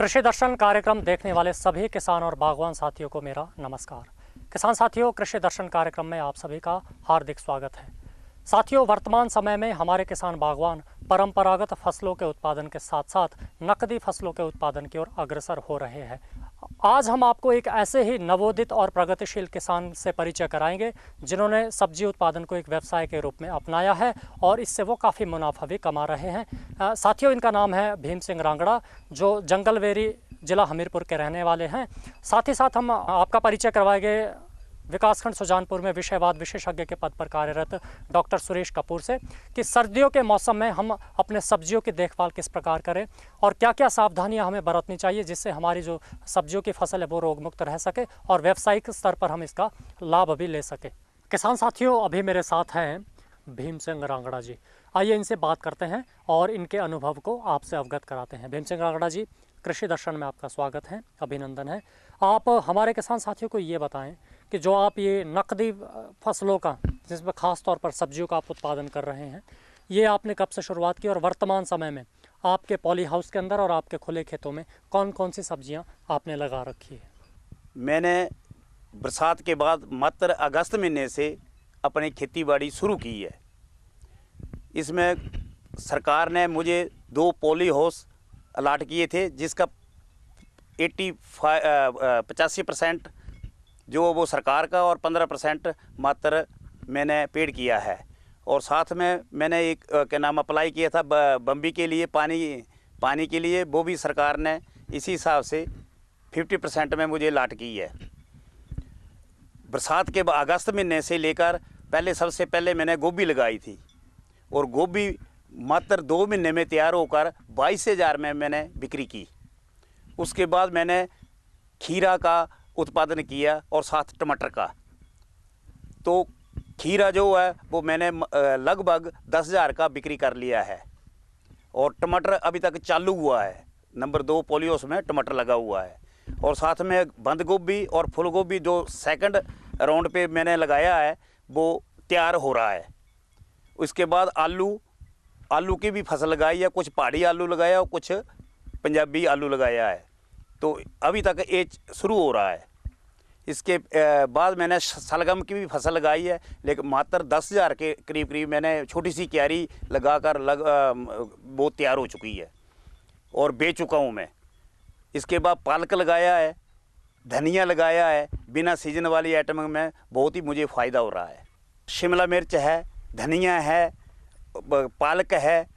कृषि दर्शन कार्यक्रम देखने वाले सभी किसान और बागवान साथियों को मेरा नमस्कार। किसान साथियों, कृषि दर्शन कार्यक्रम में आप सभी का हार्दिक स्वागत है। साथियों, वर्तमान समय में हमारे किसान बागवान परंपरागत फसलों के उत्पादन के साथ साथ नकदी फसलों के उत्पादन की ओर अग्रसर हो रहे हैं। आज हम आपको एक ऐसे ही नवोदित और प्रगतिशील किसान से परिचय कराएंगे जिन्होंने सब्जी उत्पादन को एक व्यवसाय के रूप में अपनाया है और इससे वो काफ़ी मुनाफा भी कमा रहे हैं। साथियों, इनका नाम है भीम सिंह रांगड़ा, जो जंगलवेरी जिला हमीरपुर के रहने वाले हैं। साथ ही साथ हम आपका परिचय करवाएंगे विकासखंड सुजानपुर में विषयवाद विशेषज्ञ के पद पर कार्यरत डॉक्टर सुरेश कपूर से कि सर्दियों के मौसम में हम अपने सब्जियों की देखभाल किस प्रकार करें और क्या क्या सावधानियां हमें बरतनी चाहिए जिससे हमारी जो सब्जियों की फसल है वो रोग मुक्त रह सके और व्यावसायिक स्तर पर हम इसका लाभ भी ले सके। किसान साथियों, अभी मेरे साथ हैं भीम सिंह रांगड़ा जी। आइए इनसे बात करते हैं और इनके अनुभव को आपसे अवगत कराते हैं। भीम सिंह रांगड़ा जी, कृषि दर्शन में आपका स्वागत है, अभिनंदन है। आप हमारे किसान साथियों को ये बताएं कि जो आप ये नकदी फसलों का, जिसमें ख़ास तौर पर सब्जियों का आप उत्पादन कर रहे हैं, ये आपने कब से शुरुआत की और वर्तमान समय में आपके पॉली हाउस के अंदर और आपके खुले खेतों में कौन कौन सी सब्जियां आपने लगा रखी है? मैंने बरसात के बाद मात्र अगस्त महीने से अपनी खेती बाड़ी शुरू की है। इसमें सरकार ने मुझे 2 पॉली हाउस अलाट किए थे, जिसका 85% जो वो सरकार का और 15% मात्र मैंने पेड़ किया है। और साथ में मैंने एक क्या नाम अप्लाई किया था बम्बी के लिए, पानी के लिए, वो भी सरकार ने इसी हिसाब से 50% में मुझे अलाट की है। बरसात के अगस्त महीने से लेकर सबसे पहले मैंने गोभी लगाई थी और गोभी मात्र 2 महीने में तैयार होकर 22,000 में मैंने बिक्री की। उसके बाद मैंने खीरा का उत्पादन किया और साथ टमाटर का। तो खीरा जो है वो मैंने लगभग 10,000 का बिक्री कर लिया है और टमाटर अभी तक चालू हुआ है। नंबर 2 पॉलीहाउस में टमाटर लगा हुआ है और साथ में बंद गोभी और फूल गोभी जो सेकंड राउंड पे मैंने लगाया है वो तैयार हो रहा है। उसके बाद आलू की भी फसल लगाई है, कुछ पहाड़ी आलू लगाया और कुछ पंजाबी आलू लगाया है। तो अभी तक ये शुरू हो रहा है। इसके बाद मैंने सलगम की भी फसल लगाई है, लेकिन मात्र 10,000 के करीब मैंने छोटी सी क्यारी लगाकर वो तैयार हो चुकी है और बेच चुका हूँ मैं। इसके बाद पालक लगाया है, धनिया लगाया है। बिना सीजन वाली आइटम में बहुत ही मुझे फ़ायदा हो रहा है। शिमला मिर्च है, धनिया है, पालक है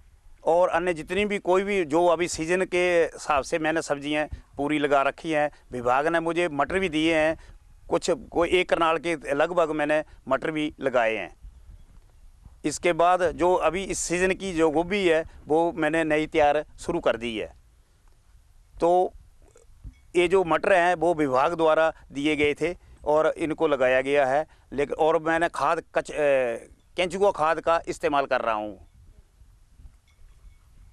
और अन्य जितनी भी कोई भी जो अभी सीज़न के हिसाब से मैंने सब्जियां पूरी लगा रखी हैं। विभाग ने मुझे मटर भी दिए हैं, कोई 1 कनाल के लगभग मैंने मटर भी लगाए हैं। इसके बाद जो अभी इस सीज़न की जो गोभी है वो मैंने नई तैयार शुरू कर दी है। तो ये जो मटर हैं वो विभाग द्वारा दिए गए थे और इनको लगाया गया है। लेकिन और मैंने केंचुआ खाद का इस्तेमाल कर रहा हूँ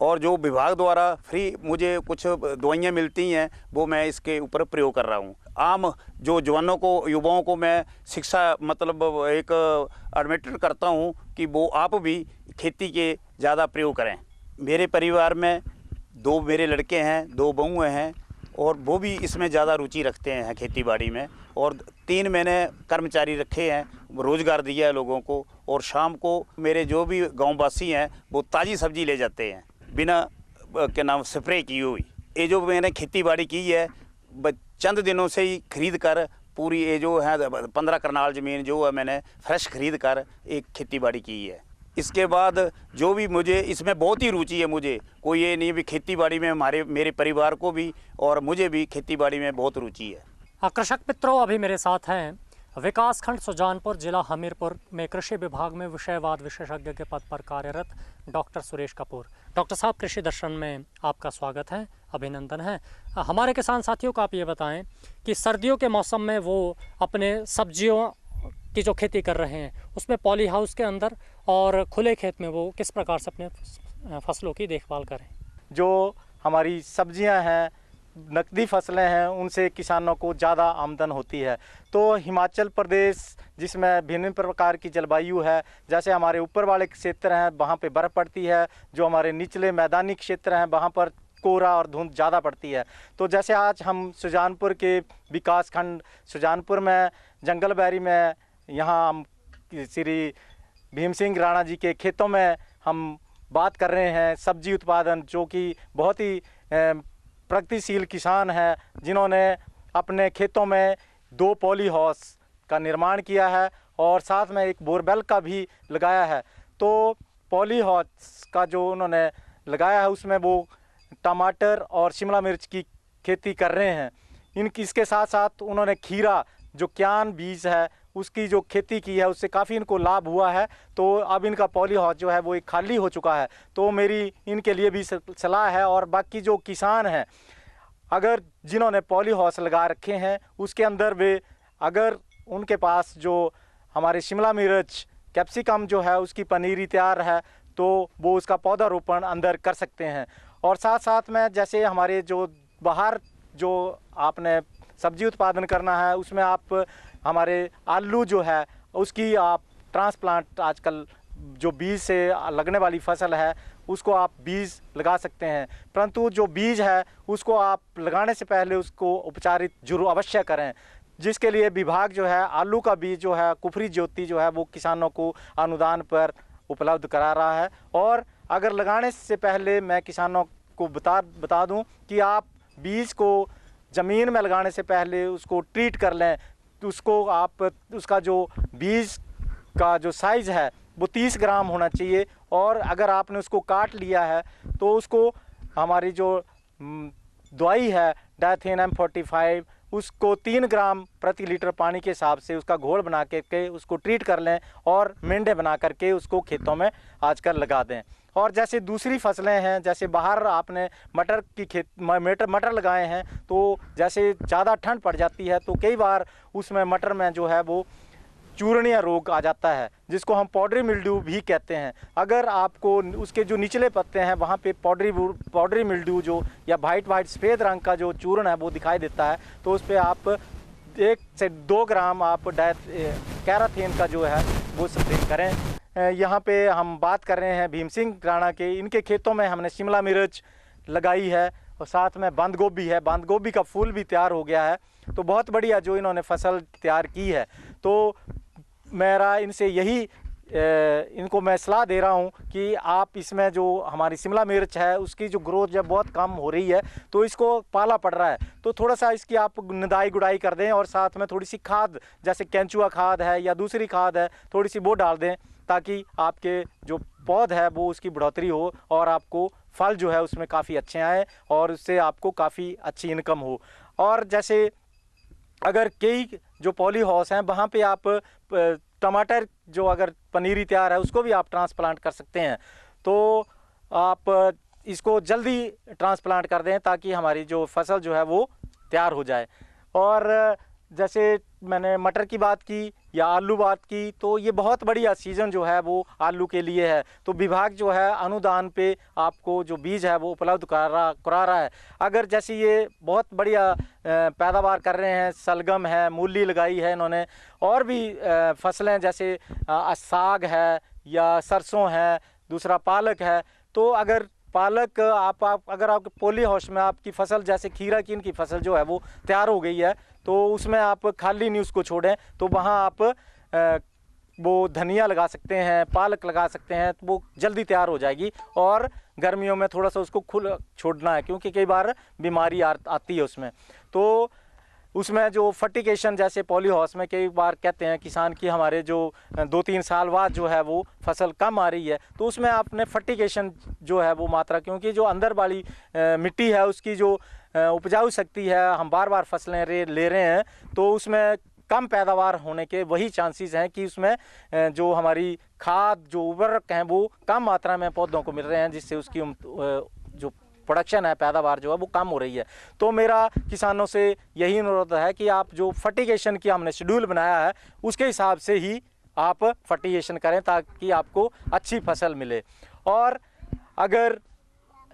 और जो विभाग द्वारा फ्री मुझे कुछ दवाइयाँ मिलती हैं वो मैं इसके ऊपर प्रयोग कर रहा हूँ। आम जो जवानों को, युवाओं को मैं शिक्षा मतलब एक एडमिटेड करता हूँ कि वो आप भी खेती के ज़्यादा प्रयोग करें। मेरे परिवार में 2 मेरे लड़के हैं, 2 बहुएँ हैं और वो भी इसमें ज़्यादा रुचि रखते हैं खेती बाड़ी में। और 3 मैंने कर्मचारी रखे हैं, रोज़गार दिया है लोगों को। और शाम को मेरे जो भी गाँववासी हैं वो ताज़ी सब्जी ले जाते हैं बिना क्या नाम स्प्रे की हुई। ये जो मैंने खेती बाड़ी की है चंद दिनों से ही खरीद कर पूरी ये जो है 15 कनाल ज़मीन जो है मैंने फ्रेश खरीद कर एक खेती बाड़ी की है। इसके बाद जो भी मुझे इसमें बहुत ही रुचि है, मुझे कोई ये नहीं भी खेती बाड़ी में मेरे परिवार को भी और मुझे भी खेती बाड़ी में बहुत रुचि है। कृषक मित्रों, अभी मेरे साथ हैं विकासखंड सुजानपुर जिला हमीरपुर में कृषि विभाग में विषयवाद विशेषज्ञ के पद पर कार्यरत डॉक्टर सुरेश कपूर। डॉक्टर साहब, कृषि दर्शन में आपका स्वागत है, अभिनंदन है। हमारे किसान साथियों को आप ये बताएं कि सर्दियों के मौसम में वो अपने सब्जियों की जो खेती कर रहे हैं उसमें पॉली हाउस के अंदर और खुले खेत में वो किस प्रकार से अपने फसलों की देखभाल करें। जो हमारी सब्जियां हैं, नकदी फसलें हैं, उनसे किसानों को ज़्यादा आमदन होती है। तो हिमाचल प्रदेश जिसमें भिन्न प्रकार की जलवायु है, जैसे हमारे ऊपर वाले क्षेत्र हैं वहाँ पे बर्फ़ पड़ती है, जो हमारे निचले मैदानी क्षेत्र हैं वहाँ पर कोहरा और धुंध ज़्यादा पड़ती है। तो जैसे आज हम सुजानपुर के विकास खंड सुजानपुर में जंगलबैरी में यहाँ हम श्री भीम सिंह राणा जी के खेतों में हम बात कर रहे हैं सब्जी उत्पादन, जो कि बहुत ही प्रगतिशील किसान हैं जिन्होंने अपने खेतों में 2 पॉली हाउस का निर्माण किया है और साथ में एक बोरवेल का भी लगाया है। तो पॉली हाउस का जो उन्होंने लगाया है उसमें वो टमाटर और शिमला मिर्च की खेती कर रहे हैं। इसके साथ साथ उन्होंने खीरा जो क्यान बीज है उसकी जो खेती की है उससे काफ़ी इनको लाभ हुआ है। तो अब इनका पॉली हाउस जो है वो एक खाली हो चुका है। तो मेरी इनके लिए भी सलाह है और बाकी जो किसान हैं अगर जिन्होंने पॉली हाउस लगा रखे हैं उसके अंदर वे अगर उनके पास जो हमारे शिमला मिर्च कैप्सिकम जो है उसकी पनीरी तैयार है तो वो उसका पौधारोपण अंदर कर सकते हैं। और साथ साथ में जैसे हमारे जो बाहर जो आपने सब्जी उत्पादन करना है उसमें आप हमारे आलू जो है उसकी आप ट्रांसप्लांट आजकल जो बीज से लगने वाली फसल है उसको आप बीज लगा सकते हैं, परंतु जो बीज है उसको आप लगाने से पहले उसको उपचारित जरूर अवश्य करें, जिसके लिए विभाग जो है आलू का बीज जो है कुफरी ज्योति जो है वो किसानों को अनुदान पर उपलब्ध करा रहा है। और अगर लगाने से पहले मैं किसानों को बता दूं कि आप बीज को ज़मीन में लगाने से पहले उसको ट्रीट कर लें। तो उसको आप उसका जो बीज का जो साइज़ है वो 30 ग्राम होना चाहिए और अगर आपने उसको काट लिया है तो उसको हमारी जो दवाई है डायथेन M45 उसको 3 ग्राम प्रति लीटर पानी के हिसाब से उसका घोल बना के उसको ट्रीट कर लें और मेंढे बना करके उसको खेतों में आजकल लगा दें। और जैसे दूसरी फसलें हैं जैसे बाहर आपने मटर की मटर लगाए हैं तो जैसे ज़्यादा ठंड पड़ जाती है तो कई बार उसमें मटर में जो है वो चूर्णीय रोग आ जाता है जिसको हम पाउडरी मिल्ड्यू भी कहते हैं। अगर आपको उसके जो निचले पत्ते हैं वहाँ पे पाउडरी मिल्ड्यू जो या वाइट सफ़ेद रंग का जो चूर्ण है वो दिखाई देता है तो उस पर आप 1 से 2 ग्राम आप कैराथेन का जो है वो स्प्रे करें। यहाँ पे हम बात कर रहे हैं भीम सिंह राणा के, इनके खेतों में हमने शिमला मिर्च लगाई है और साथ में बंद गोभी है, बंद गोभी का फूल भी तैयार हो गया है। तो बहुत बढ़िया जो इन्होंने फसल तैयार की है। तो मेरा इनसे यही इनको मैं सलाह दे रहा हूँ कि आप इसमें जो हमारी शिमला मिर्च है उसकी जो ग्रोथ जब बहुत कम हो रही है तो इसको पाला पड़ रहा है तो थोड़ा सा इसकी आप निदाई गुड़ाई कर दें और साथ में थोड़ी सी खाद जैसे केंचुआ खाद है या दूसरी खाद है थोड़ी सी वो डाल दें ताकि आपके जो पौध है वो उसकी बढ़ोतरी हो और आपको फल जो है उसमें काफ़ी अच्छे आए और उससे आपको काफ़ी अच्छी इनकम हो। और जैसे अगर कई जो पॉली हाउस हैं वहाँ पे आप टमाटर जो अगर पनीरी तैयार है उसको भी आप ट्रांसप्लांट कर सकते हैं तो आप इसको जल्दी ट्रांसप्लांट कर दें ताकि हमारी जो फसल जो है वो तैयार हो जाए। और जैसे मैंने मटर की बात की या आलू बात की तो ये बहुत बढ़िया सीज़न जो है वो आलू के लिए है। तो विभाग जो है अनुदान पे आपको जो बीज है वो उपलब्ध करा रहा है। अगर जैसे ये बहुत बढ़िया पैदावार कर रहे हैं, सलगम है, मूली लगाई है इन्होंने और भी फसलें जैसे साग है या सरसों है, दूसरा पालक है। तो अगर पालक आप अगर आपके पॉली हाउस में आपकी फसल जैसे खीरा की इनकी फसल जो है वो तैयार हो गई है तो उसमें आप खाली नहीं उसको छोड़ें तो वहाँ आप वो धनिया लगा सकते हैं, पालक लगा सकते हैं तो वो जल्दी तैयार हो जाएगी। और गर्मियों में थोड़ा सा उसको खुला छोड़ना है क्योंकि कई बार बीमारी आती है उसमें। तो उसमें जो फर्टिगेशन जैसे पॉली हाउस में कई बार कहते हैं किसान की हमारे जो 2-3 साल बाद जो है वो फसल कम आ रही है तो उसमें आपने फर्टिगेशन जो है वो मात्रा क्योंकि जो अंदर वाली मिट्टी है उसकी जो उपजाऊ शक्ति है हम बार बार फसलें ले रहे हैं तो उसमें कम पैदावार होने के वही चांसेस हैं कि उसमें जो हमारी खाद जो उर्वरक हैं वो कम मात्रा में पौधों को मिल रहे हैं जिससे उसकी जो प्रोडक्शन है पैदावार जो है वो कम हो रही है। तो मेरा किसानों से यही अनुरोध है कि आप जो फर्टिगेशन की हमने शेड्यूल बनाया है उसके हिसाब से ही आप फर्टिगेशन करें ताकि आपको अच्छी फसल मिले। और अगर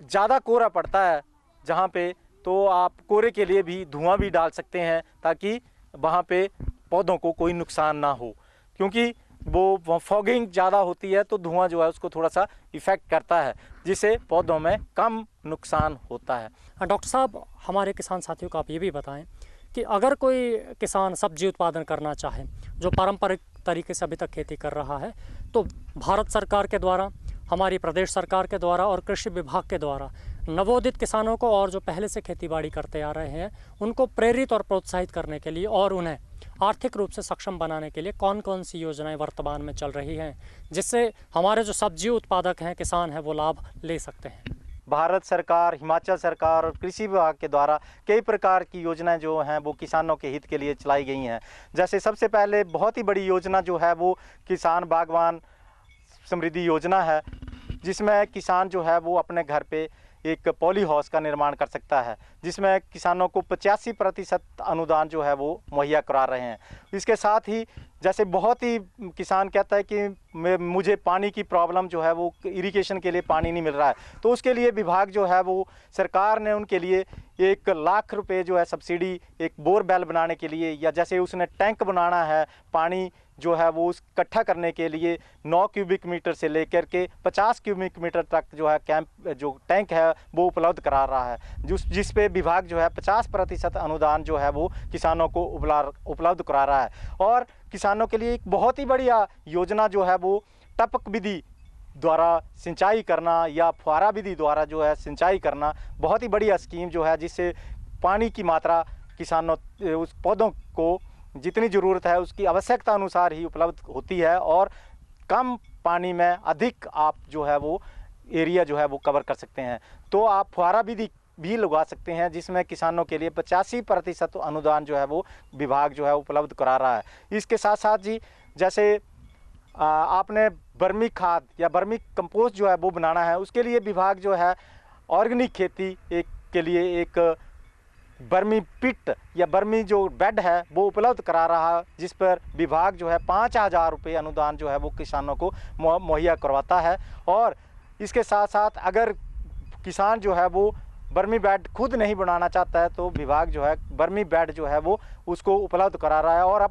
ज़्यादा कोहरा पड़ता है जहाँ पे तो आप कोहरे के लिए भी धुआं भी डाल सकते हैं ताकि वहाँ पे पौधों को कोई नुकसान ना हो क्योंकि वो फॉगिंग ज़्यादा होती है तो धुआं जो है उसको थोड़ा सा इफ़ेक्ट करता है। जिससे पौधों में कम नुकसान होता है। डॉक्टर साहब, हमारे किसान साथियों को आप ये भी बताएं कि अगर कोई किसान सब्जी उत्पादन करना चाहे जो पारंपरिक तरीके से अभी तक खेती कर रहा है, तो भारत सरकार के द्वारा, हमारी प्रदेश सरकार के द्वारा और कृषि विभाग के द्वारा नवोदित किसानों को और जो पहले से खेतीबाड़ी करते आ रहे हैं उनको प्रेरित और प्रोत्साहित करने के लिए और उन्हें आर्थिक रूप से सक्षम बनाने के लिए कौन कौन सी योजनाएं वर्तमान में चल रही हैं जिससे हमारे जो सब्जी उत्पादक हैं, किसान हैं, वो लाभ ले सकते हैं? भारत सरकार, हिमाचल सरकार और कृषि विभाग के द्वारा कई प्रकार की योजनाएं जो हैं वो किसानों के हित के लिए चलाई गई हैं। जैसे सबसे पहले बहुत ही बड़ी योजना जो है वो किसान बागवान समृद्धि योजना है, जिसमें किसान जो है वो अपने घर पे एक पॉली हाउस का निर्माण कर सकता है, जिसमें किसानों को 85% अनुदान जो है वो मुहैया करा रहे हैं। इसके साथ ही जैसे बहुत ही किसान कहता है कि मुझे पानी की प्रॉब्लम जो है वो इरिगेशन के लिए पानी नहीं मिल रहा है, तो उसके लिए विभाग जो है वो सरकार ने उनके लिए 1 लाख रुपए जो है सब्सिडी एक बोरवेल बनाने के लिए, या जैसे उसने टैंक बनाना है पानी जो है वो इकट्ठा करने के लिए 9 क्यूबिक मीटर से लेकर के 50 क्यूबिक मीटर तक जो है जो टैंक है वो उपलब्ध करा रहा है, जिस पे विभाग जो है 50% अनुदान जो है वो किसानों को उपलब्ध करा रहा है। और किसानों के लिए एक बहुत ही बढ़िया योजना जो है वो टपक विधि द्वारा सिंचाई करना या फुहारा विधि द्वारा जो है सिंचाई करना, बहुत ही बढ़िया स्कीम जो है, जिससे पानी की मात्रा किसानों उस पौधों को जितनी ज़रूरत है उसकी आवश्यकता अनुसार ही उपलब्ध होती है और कम पानी में अधिक आप जो है वो एरिया जो है वो कवर कर सकते हैं। तो आप फुहारा विधि भी लगा सकते हैं, जिसमें किसानों के लिए 85% अनुदान जो है वो विभाग जो है उपलब्ध करा रहा है। इसके साथ साथ जी, जैसे आपने बर्मी खाद या बर्मी कंपोस्ट जो है वो बनाना है, उसके लिए विभाग जो है ऑर्गेनिक खेती के लिए एक बर्मी पिट या बर्मी जो बेड है वो उपलब्ध करा रहा है, जिस पर विभाग जो है 5000 रुपये अनुदान जो है वो किसानों को मुहैया करवाता है। और इसके साथ साथ अगर किसान जो है वो बर्मी बेड खुद नहीं बनाना चाहता है तो विभाग जो है बर्मी बेड जो है वो उसको उपलब्ध करा रहा है और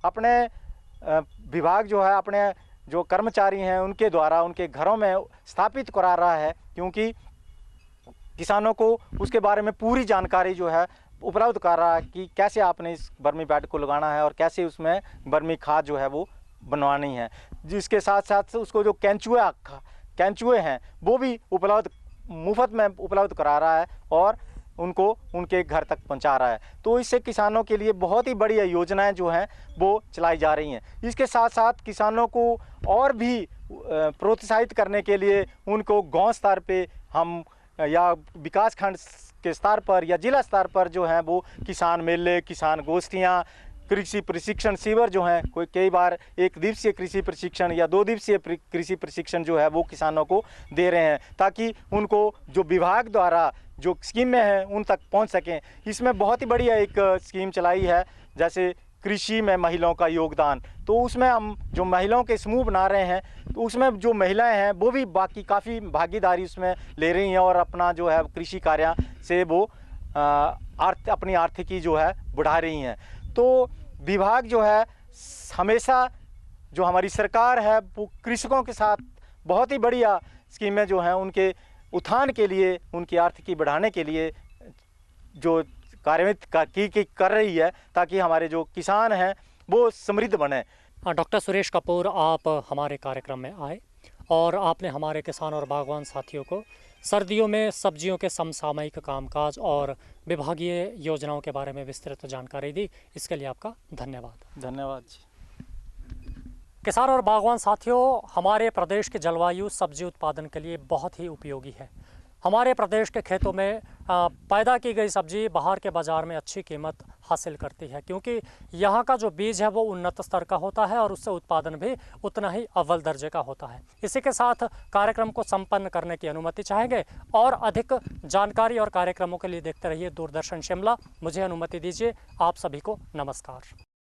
अपने विभाग जो है अपने जो कर्मचारी हैं उनके द्वारा उनके घरों में स्थापित करा रहा है, क्योंकि किसानों को उसके बारे में पूरी जानकारी जो है उपलब्ध कर रहा है कि कैसे आपने इस बर्मी बेड को लगाना है और कैसे उसमें बर्मी खाद जो है वो बनवानी है। जिसके साथ साथ उसको जो कैंचुए हैं वो भी मुफ्त में उपलब्ध करा रहा है और उनको उनके घर तक पहुंचा रहा है। तो इससे किसानों के लिए बहुत ही बढ़िया योजनाएं जो हैं वो चलाई जा रही हैं। इसके साथ साथ किसानों को और भी प्रोत्साहित करने के लिए उनको गांव स्तर पे हम या विकास खंड के स्तर पर या जिला स्तर पर जो हैं वो किसान मेले, किसान गोष्ठियाँ, कृषि प्रशिक्षण शिविर जो हैं, कई बार 1 दिवसीय कृषि प्रशिक्षण या 2 दिवसीय कृषि प्रशिक्षण जो है वो किसानों को दे रहे हैं, ताकि उनको जो विभाग द्वारा जो स्कीमें हैं उन तक पहुंच सकें। इसमें बहुत ही बढ़िया एक स्कीम चलाई है, जैसे कृषि में महिलाओं का योगदान। तो उसमें हम जो महिलाओं के समूह बना रहे हैं, तो उसमें जो महिलाएं हैं वो भी बाकी काफ़ी भागीदारी उसमें ले रही हैं और अपना जो है कृषि कार्य से वो अपनी आर्थिकी जो है बढ़ा रही हैं। तो विभाग जो है हमेशा, जो हमारी सरकार है वो कृषकों के साथ बहुत ही बढ़िया स्कीमें जो हैं उनके उत्थान के लिए, उनकी आर्थिकी बढ़ाने के लिए जो कार्यान्वित कर रही है, ताकि हमारे जो किसान हैं वो समृद्ध बने। डॉक्टर सुरेश कपूर, आप हमारे कार्यक्रम में आए और आपने हमारे किसान और बागवान साथियों को सर्दियों में सब्जियों के समसामयिक कामकाज और विभागीय योजनाओं के बारे में विस्तृत जानकारी दी। इसके लिए आपका धन्यवाद। धन्यवाद जी। किसान और बागवान साथियों, हमारे प्रदेश की जलवायु सब्जी उत्पादन के लिए बहुत ही उपयोगी है। हमारे प्रदेश के खेतों में पैदा की गई सब्जी बाहर के बाज़ार में अच्छी कीमत हासिल करती है, क्योंकि यहाँ का जो बीज है वो उन्नत स्तर का होता है और उससे उत्पादन भी उतना ही अव्वल दर्जे का होता है। इसी के साथ कार्यक्रम को संपन्न करने की अनुमति चाहेंगे और अधिक जानकारी और कार्यक्रमों के लिए देखते रहिए दूरदर्शन शिमला। मुझे अनुमति दीजिए। आप सभी को नमस्कार।